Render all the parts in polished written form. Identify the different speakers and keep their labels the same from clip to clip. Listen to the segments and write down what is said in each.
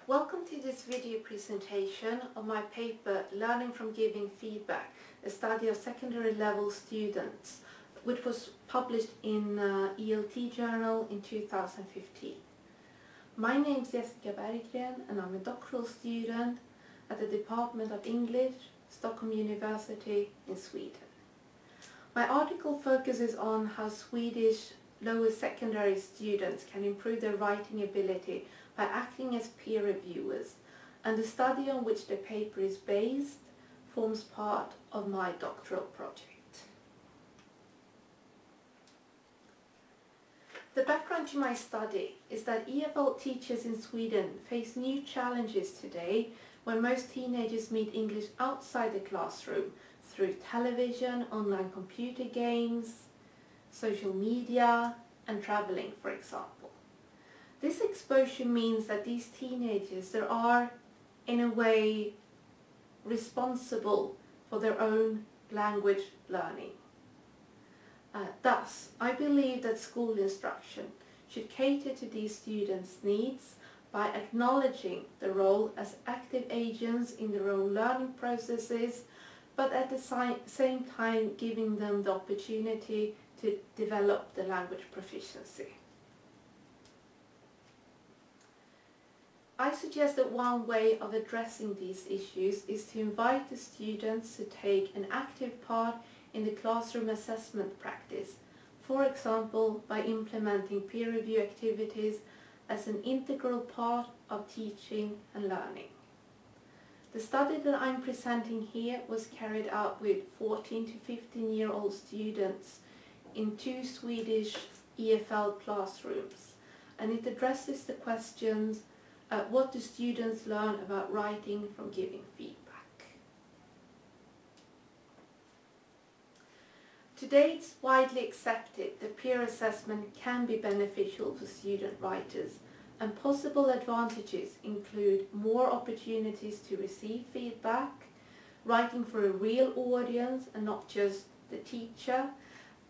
Speaker 1: Welcome to this video presentation of my paper Learning from Giving Feedback, a study of secondary level students, which was published in ELT Journal in 2015. My name is Berggren and I'm a doctoral student at the Department of English, Stockholm University in Sweden. My article focuses on how Swedish lower secondary students can improve their writing ability by acting as peer reviewers, and the study on which the paper is based forms part of my doctoral project. The background to my study is that EFL teachers in Sweden face new challenges today when most teenagers meet English outside the classroom through television, online computer games, social media and travelling, for example. This exposure means that these teenagers are, in a way, responsible for their own language learning. Thus, I believe that school instruction should cater to these students' needs by acknowledging the role as active agents in their own learning processes, but at the same time giving them the opportunity to develop the language proficiency. I suggest that one way of addressing these issues is to invite the students to take an active part in the classroom assessment practice, for example by implementing peer review activities as an integral part of teaching and learning. The study that I'm presenting here was carried out with 14 to 15-year-old students in 2 Swedish EFL classrooms, and it addresses the questions: what do students learn about writing from giving feedback? Today it's widely accepted that peer assessment can be beneficial for student writers, and possible advantages include more opportunities to receive feedback, writing for a real audience and not just the teacher,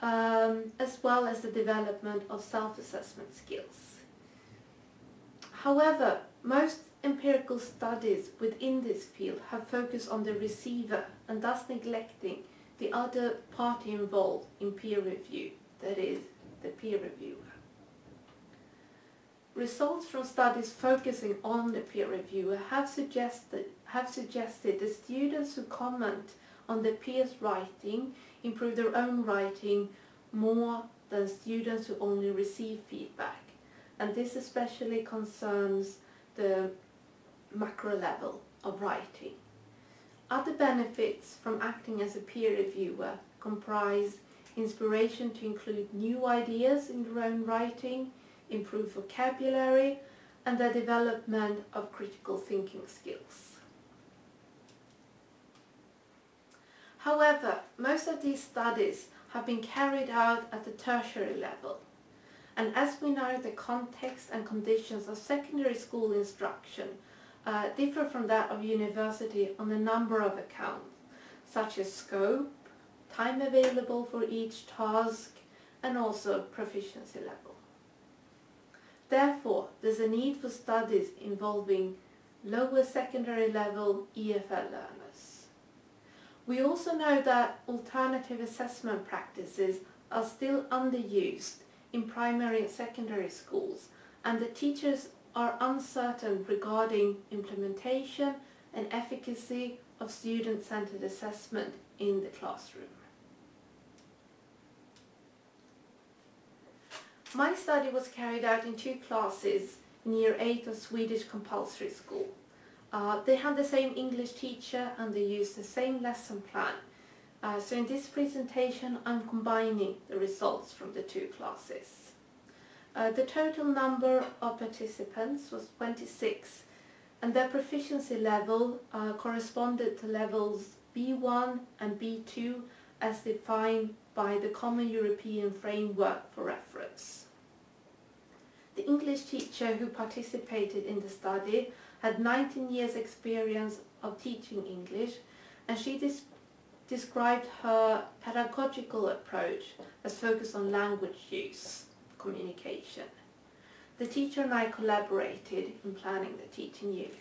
Speaker 1: as well as the development of self-assessment skills. However, most empirical studies within this field have focused on the receiver and thus neglecting the other party involved in peer review, that is, the peer reviewer. Results from studies focusing on the peer reviewer have suggested that students who comment on their peers' writing improve their own writing more than students who only receive feedback. And this especially concerns the macro level of writing. Other benefits from acting as a peer reviewer comprise inspiration to include new ideas in their own writing, improved vocabulary, and the development of critical thinking skills. However, most of these studies have been carried out at the tertiary level. And as we know, the context and conditions of secondary school instruction differ from that of university on a number of accounts, such as scope, time available for each task, and also proficiency level. Therefore, there's a need for studies involving lower secondary level EFL learners. We also know that alternative assessment practices are still underused in primary and secondary schools, and the teachers are uncertain regarding implementation and efficacy of student-centered assessment in the classroom. My study was carried out in 2 classes in Year 8 of Swedish compulsory school. They had the same English teacher and they used the same lesson plan. So in this presentation I'm combining the results from the 2 classes. The total number of participants was 26, and their proficiency level corresponded to levels B1 and B2 as defined by the Common European Framework for Reference. The English teacher who participated in the study had 19 years experience of teaching English, and she described her pedagogical approach as focused on language use, communication. The teacher and I collaborated in planning the teaching unit.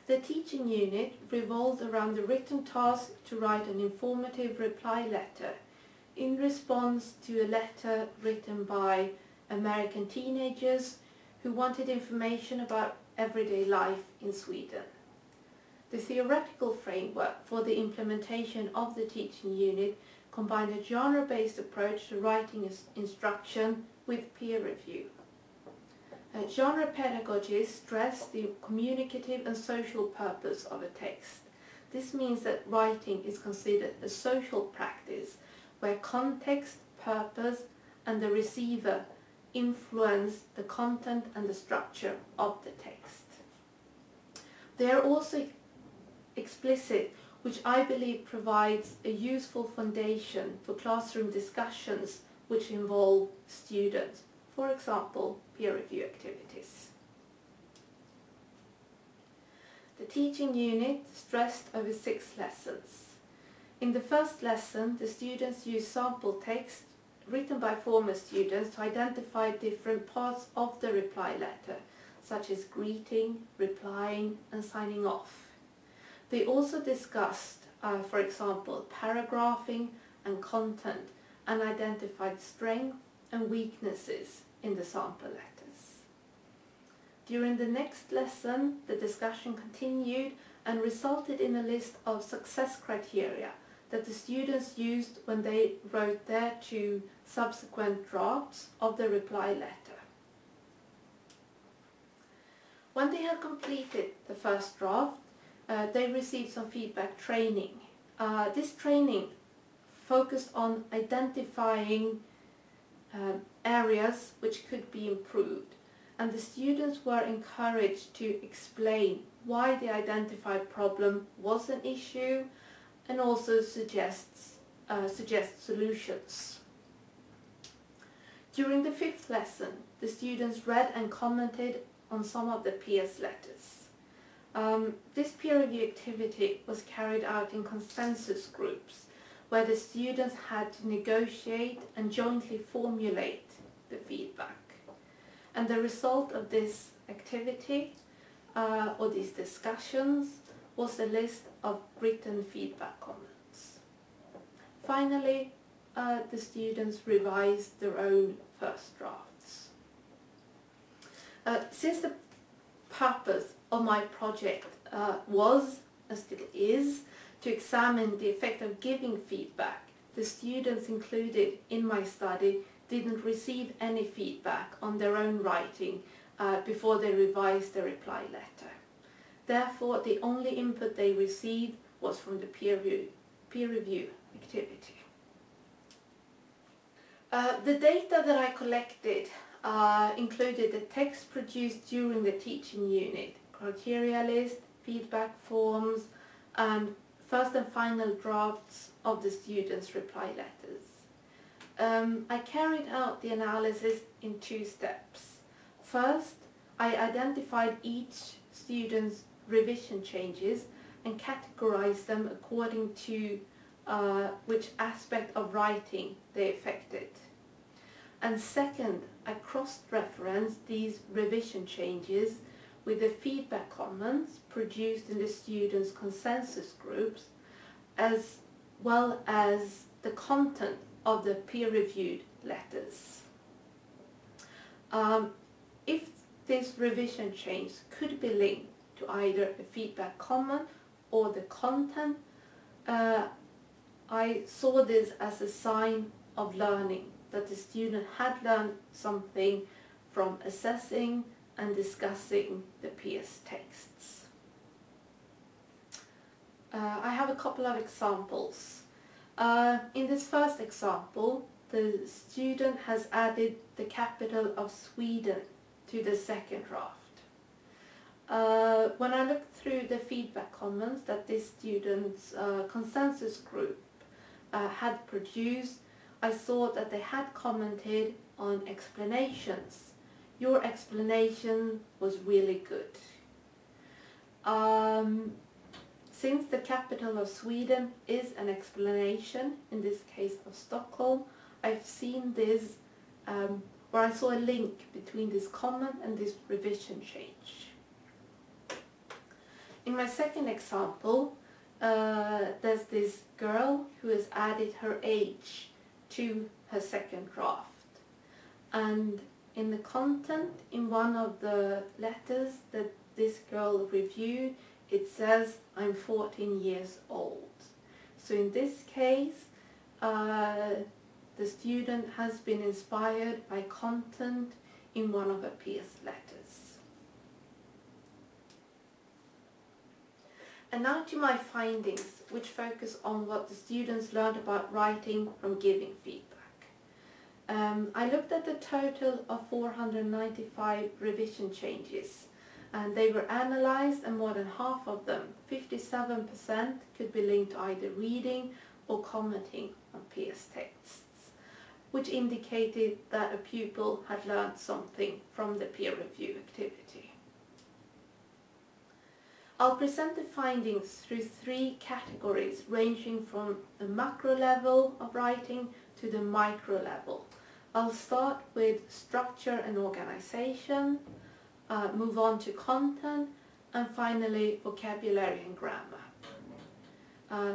Speaker 1: The teaching unit revolved around the written task to write an informative reply letter in response to a letter written by American teenagers who wanted information about everyday life in Sweden. The theoretical framework for the implementation of the teaching unit combined a genre-based approach to writing instruction with peer review. Genre pedagogy stressed the communicative and social purpose of a text. This means that writing is considered a social practice where context, purpose and the receiver influence the content and the structure of the text. They are also explicit, which I believe provides a useful foundation for classroom discussions which involve students, for example, peer review activities. The teaching unit stressed over 6 lessons. In the first lesson, the students used sample text written by former students to identify different parts of the reply letter, such as greeting, replying and signing off. They also discussed, for example, paragraphing and content, and identified strengths and weaknesses in the sample letters. During the next lesson, the discussion continued and resulted in a list of success criteria that the students used when they wrote their 2 subsequent drafts of the reply letter. When they had completed the first draft, they received some feedback training. This training focused on identifying areas which could be improved, and the students were encouraged to explain why the identified problem was an issue and also suggest solutions. During the 5th lesson, the students read and commented on some of the peers' letters. This peer review activity was carried out in consensus groups, where the students had to negotiate and jointly formulate the feedback. And the result of this activity, or these discussions, was a list of written feedback comments. Finally, the students revised their own first drafts. Since the purpose of my project was, and still is, to examine the effect of giving feedback, the students included in my study didn't receive any feedback on their own writing before they revised their reply letter. Therefore, the only input they received was from the peer review activity. The data that I collected included the text produced during the teaching unit, criteria list, feedback forms, and first and final drafts of the students' reply letters. I carried out the analysis in 2 steps. First, I identified each student's revision changes and categorized them according to which aspect of writing they affected. And second, I cross-referenced these revision changes with the feedback comments produced in the students' consensus groups, as well as the content of the peer-reviewed letters. If this revision change could be linked to either a feedback comment or the content, I saw this as a sign of learning, that the student had learned something from assessing and discussing the peers' texts. I have a couple of examples. In this first example, the student has added the capital of Sweden to the second draft. When I looked through the feedback comments that this student's consensus group had produced, I saw that they had commented on explanations. Your explanation was really good. Since the capital of Sweden is an explanation, in this case of Stockholm, I've seen this where I saw a link between this comment and this revision change. In my second example, there's this girl who has added her age to her second draft. And in the content, in one of the letters that this girl reviewed, it says, "I'm 14 years old." So in this case, the student has been inspired by content in one of her peers' letters. And now to my findings, which focus on what the students learned about writing from giving feedback. I looked at the total of 495 revision changes, and they were analysed, and more than half of them, 57%, could be linked to either reading or commenting on peers' texts, which indicated that a pupil had learned something from the peer review activity. I'll present the findings through 3 categories ranging from the macro level of writing to the micro level. I'll start with structure and organization, move on to content, and finally vocabulary and grammar.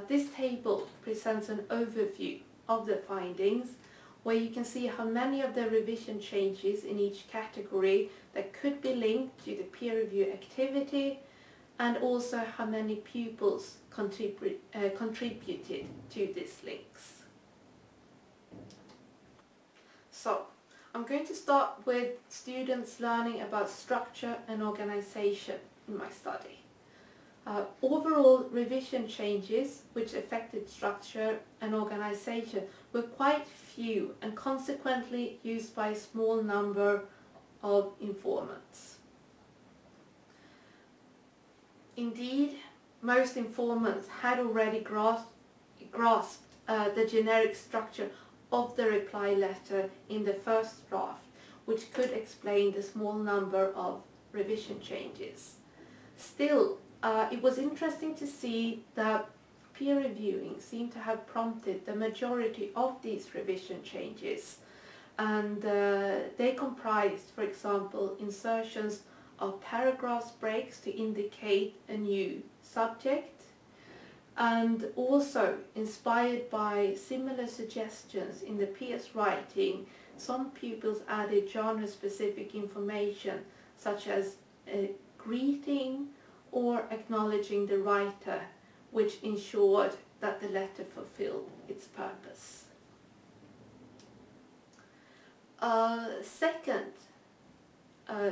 Speaker 1: This table presents an overview of the findings, where you can see how many of the revision changes in each category that could be linked to the peer review activity, and also how many pupils contributed to these links. So, I'm going to start with students learning about structure and organization in my study. Overall revision changes which affected structure and organization were quite few and consequently used by a small number of informants. Indeed, most informants had already grasped the generic structure of the reply letter in the first draft, which could explain the small number of revision changes. Still, it was interesting to see that peer reviewing seemed to have prompted the majority of these revision changes, and they comprised, for example, insertions of paragraph breaks to indicate a new subject, and also inspired by similar suggestions in the peers' writing, some pupils added genre-specific information such as a greeting or acknowledging the writer, which ensured that the letter fulfilled its purpose. Second,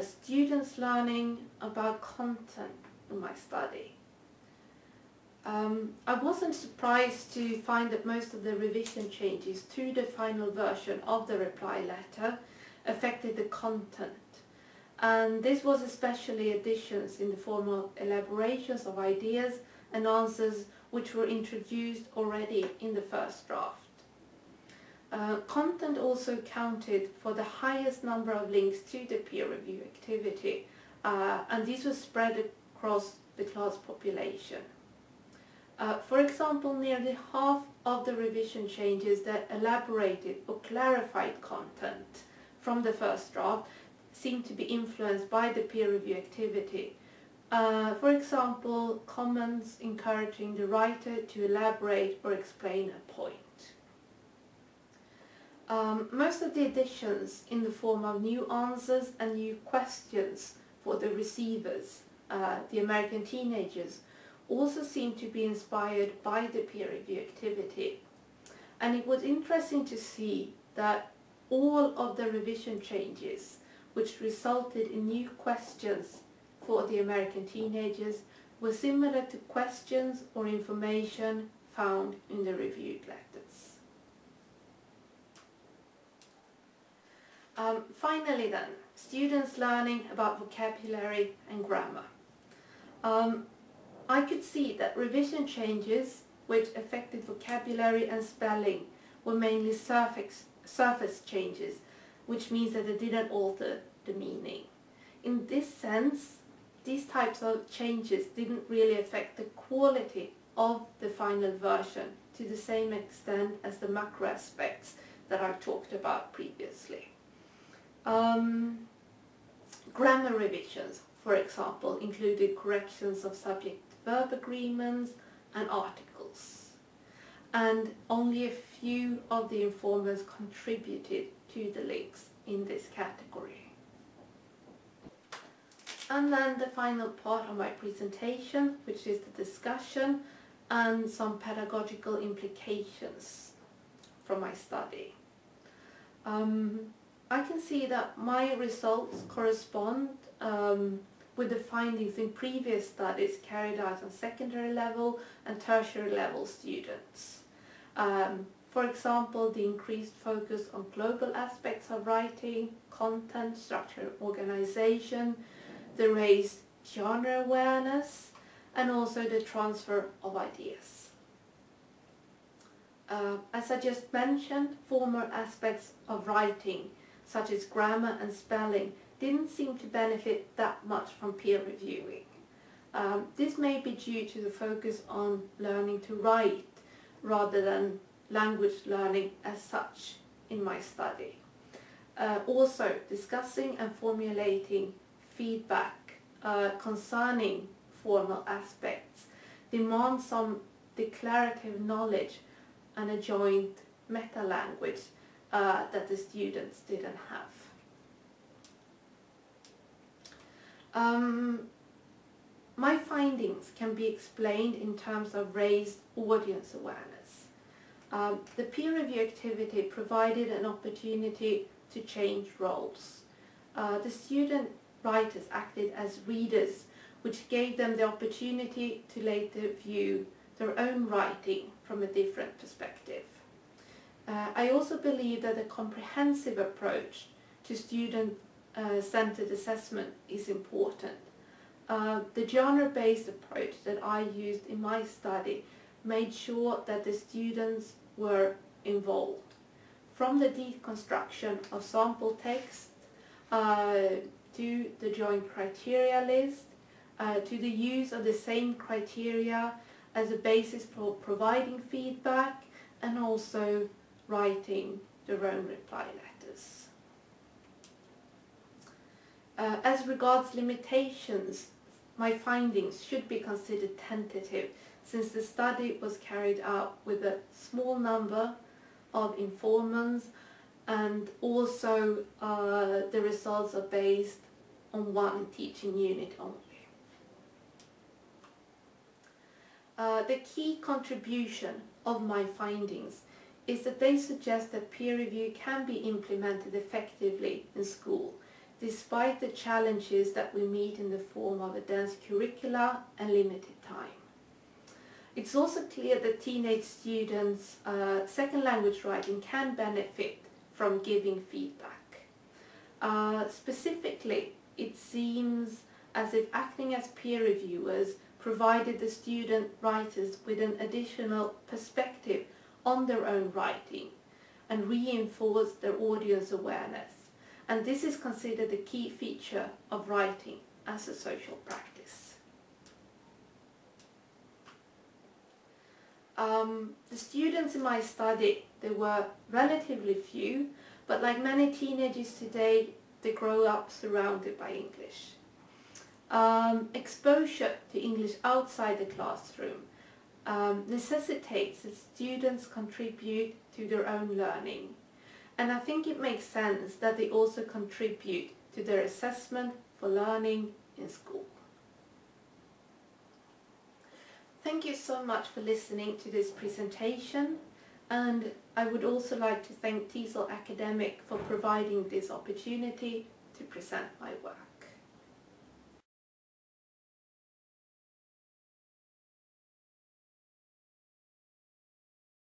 Speaker 1: students learning about content in my study. I wasn't surprised to find that most of the revision changes to the final version of the reply letter affected the content. And this was especially additions in the form of elaborations of ideas and answers which were introduced already in the first draft. Content also counted for the highest number of links to the peer review activity, and these were spread across the class population. For example, nearly half of the revision changes that elaborated or clarified content from the first draft seemed to be influenced by the peer review activity. For example, comments encouraging the writer to elaborate or explain a point. Most of the additions in the form of new answers and new questions for the receivers, the American teenagers, also seemed to be inspired by the peer review activity. And it was interesting to see that all of the revision changes which resulted in new questions for the American teenagers were similar to questions or information found in the reviewed letters. Finally then, students learning about vocabulary and grammar. I could see that revision changes which affected vocabulary and spelling were mainly surface changes, which means that they didn't alter the meaning. In this sense, these types of changes didn't really affect the quality of the final version to the same extent as the macro aspects that I've talked about previously. Grammar revisions, for example, included corrections of subject-verb agreements and articles. And only a few of the informers contributed to the links in this category. And then the final part of my presentation, which is the discussion and some pedagogical implications from my study. I can see that my results correspond with the findings in previous studies carried out on secondary level and tertiary level students. For example, the increased focus on global aspects of writing, content, structure, organization, the raised genre awareness, and also the transfer of ideas. As I just mentioned, formal aspects of writing, such as grammar and spelling, didn't seem to benefit that much from peer reviewing. This may be due to the focus on learning to write rather than language learning as such in my study. Also, discussing and formulating feedback concerning formal aspects demands some declarative knowledge and a joint meta-language that the students didn't have. My findings can be explained in terms of raised audience awareness. The peer review activity provided an opportunity to change roles. The student writers acted as readers, which gave them the opportunity to later view their own writing from a different perspective. I also believe that a comprehensive approach to student-centered assessment is important. The genre-based approach that I used in my study made sure that the students were involved. From the deconstruction of sample text to the joint criteria list, to the use of the same criteria as a basis for providing feedback, and also writing their own reply letters. As regards limitations, my findings should be considered tentative, since the study was carried out with a small number of informants, and also the results are based on one teaching unit only. The key contribution of my findings is that they suggest that peer review can be implemented effectively in school, despite the challenges that we meet in the form of a dense curricula and limited time. It's also clear that teenage students' second language writing can benefit from giving feedback. Specifically, it seems as if acting as peer reviewers provided the student writers with an additional perspective on their own writing and reinforced their audience awareness. And this is considered a key feature of writing as a social practice. The students in my study, they were relatively few, but like many teenagers today, they grow up surrounded by English. Exposure to English outside the classroom necessitates that students contribute to their own learning. And I think it makes sense that they also contribute to their assessment for learning in school. Thank you so much for listening to this presentation, and I would also like to thank TESOLacademic for providing this opportunity to present my work.